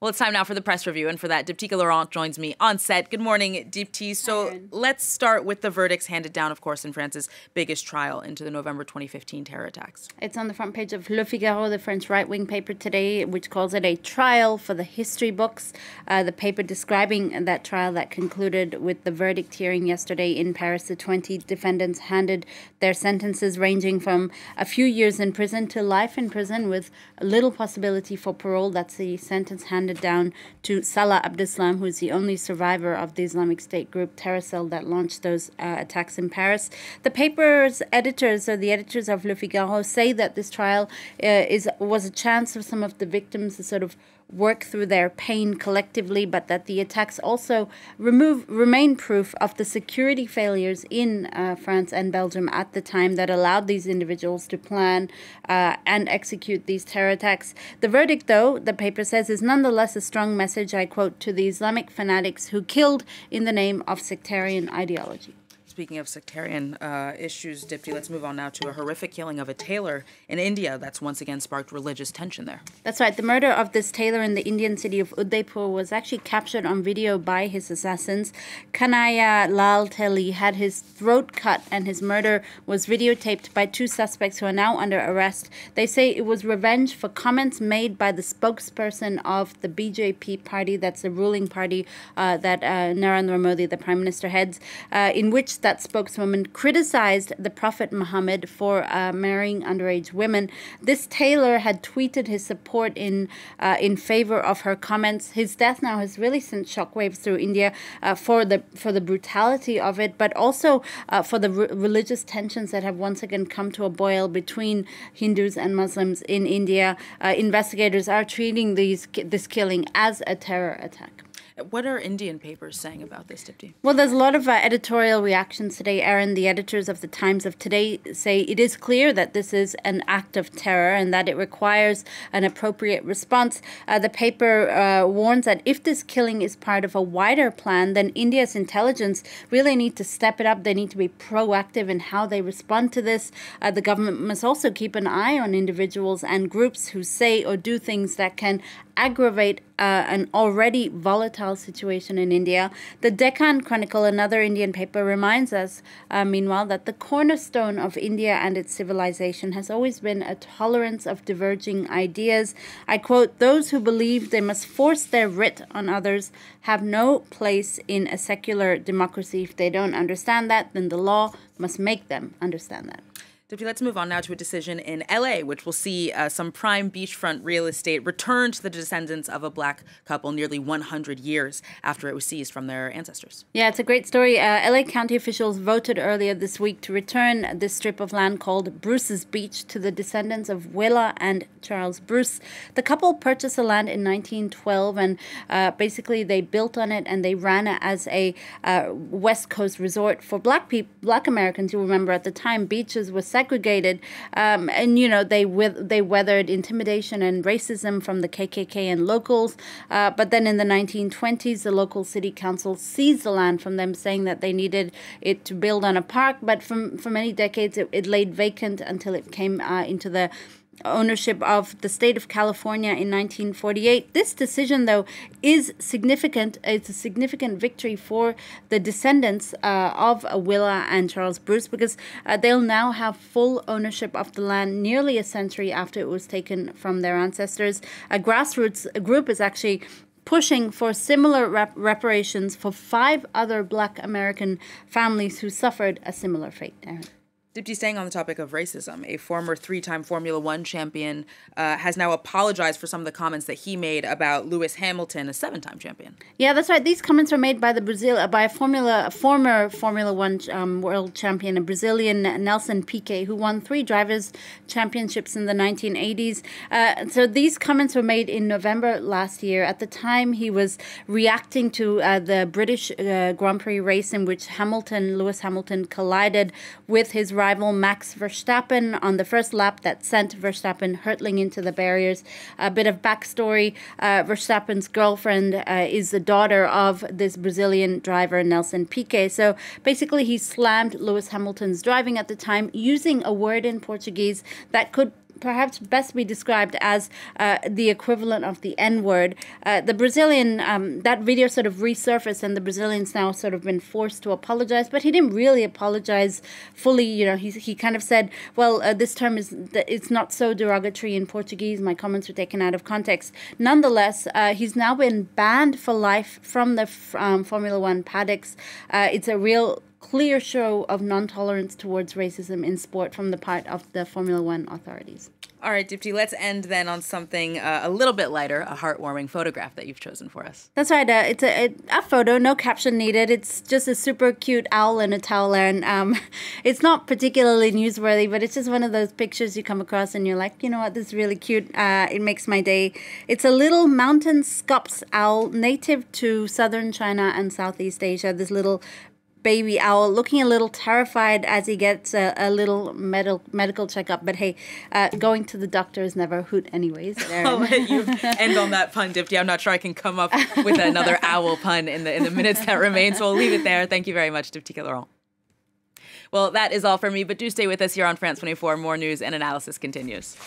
Well, it's time now for the press review, and for that, Diptyque Laurent joins me on set. Good morning, Diptyque. So let's start with the verdicts handed down, of course, in France's biggest trial into the November 2015 terror attacks. It's on the front page of Le Figaro, the French right-wing paper today, which calls it a trial for the history books. The paper describing that trial that concluded with the verdict hearing yesterday in Paris. The 20 defendants handed their sentences ranging from a few years in prison to life in prison with little possibility for parole. That's the sentence handed down to Salah Abdeslam, who is the only survivor of the Islamic State group terror cell that launched those attacks in Paris. The paper's editors, or the editors of Le Figaro, say that this trial was a chance for some of the victims to sort of work through their pain collectively, but that the attacks also remain proof of the security failures in France and Belgium at the time that allowed these individuals to plan and execute these terror attacks. The verdict, though, the paper says, is nonetheless a strong message, I quote, to the Islamic fanatics who killed in the name of sectarian ideology. Speaking of sectarian issues, Diptyque, let's move on now to a horrific killing of a tailor in India that's once again sparked religious tension there. That's right. The murder of this tailor in the Indian city of Udaipur was actually captured on video by his assassins. Kanaya Lal Teli had his throat cut, and his murder was videotaped by two suspects who are now under arrest. They say it was revenge for comments made by the spokesperson of the BJP party, that's the ruling party that Narendra Modi, the Prime Minister, heads, in which that spokeswoman criticized the Prophet Muhammad for marrying underage women. This tailor had tweeted his support in favor of her comments. His death now has really sent shockwaves through India for the brutality of it, but also for the religious tensions that have once again come to a boil between Hindus and Muslims in India. Investigators are treating this killing as a terror attack. What are Indian papers saying about this, Diptyque? Well, there's a lot of editorial reactions today, Aaron. The editors of the Times of today say it is clear that this is an act of terror and that it requires an appropriate response. The paper warns that if this killing is part of a wider plan, then India's intelligence really need to step it up. They need to be proactive in how they respond to this. The government must also keep an eye on individuals and groups who say or do things that can aggravate an already volatile situation in India. The Deccan Chronicle, another Indian paper, reminds us, meanwhile, that the cornerstone of India and its civilization has always been a tolerance of diverging ideas. I quote, "Those who believe they must force their writ on others have no place in a secular democracy. If they don't understand that, then the law must make them understand that." Let's move on now to a decision in LA, which will see some prime beachfront real estate return to the descendants of a black couple nearly 100 years after it was seized from their ancestors. Yeah, it's a great story. LA County officials voted earlier this week to return this strip of land called Bruce's Beach to the descendants of Willa and Charles Bruce. The couple purchased the land in 1912, and basically they built on it and they ran it as a West Coast resort for black Americans. You remember at the time beaches were segregated, and you know they weathered intimidation and racism from the KKK and locals. But then in the 1920s, the local city council seized the land from them, saying that they needed it to build on a park. But for many decades, it laid vacant until it came into the ownership of the state of California in 1948. This decision, though, is significant. It's a significant victory for the descendants of Willa and Charles Bruce, because they'll now have full ownership of the land nearly a century after it was taken from their ancestors. A grassroots group is actually pushing for similar reparations for 5 other black American families who suffered a similar fate. Aaron. Diptyque, staying on the topic of racism, a former 3-time Formula One champion has now apologized for some of the comments that he made about Lewis Hamilton, a 7-time champion. Yeah, that's right. These comments were made by a former Formula One world champion, a Brazilian, Nelson Piquet, who won 3 drivers' championships in the 1980s. So these comments were made in November last year. At the time, he was reacting to the British Grand Prix race in which Lewis Hamilton collided with his rival Max Verstappen on the first lap that sent Verstappen hurtling into the barriers. A bit of backstory, Verstappen's girlfriend is the daughter of this Brazilian driver, Nelson Piquet. So basically he slammed Lewis Hamilton's driving at the time using a word in Portuguese that could perhaps best be described as the equivalent of the N-word. The Brazilian, that video sort of resurfaced, and the Brazilians now sort of been forced to apologize, but he didn't really apologize fully. You know, he kind of said, well, this term it's not so derogatory in Portuguese. My comments were taken out of context. Nonetheless, he's now been banned for life from the Formula One paddocks. It's a real clear show of non-tolerance towards racism in sport from the part of the Formula One authorities. All right, Dipti, let's end then on something a little bit lighter, a heartwarming photograph that you've chosen for us. That's right. It's a photo, no caption needed. It's just a super cute owl in a towel, and it's not particularly newsworthy, but it's just one of those pictures you come across and you're like, you know what, this is really cute. It makes my day. It's a little mountain scops owl native to southern China and Southeast Asia. This little baby owl looking a little terrified as he gets a little medical checkup. But hey, going to the doctor is never a hoot anyways. I'll let you end on that pun, Dipti. I'm not sure I can come up with another owl pun in the minutes that remain, so we'll leave it there. Thank you very much, Dipti Laurent. Well, that is all for me, but do stay with us here on France 24. More news and analysis continues.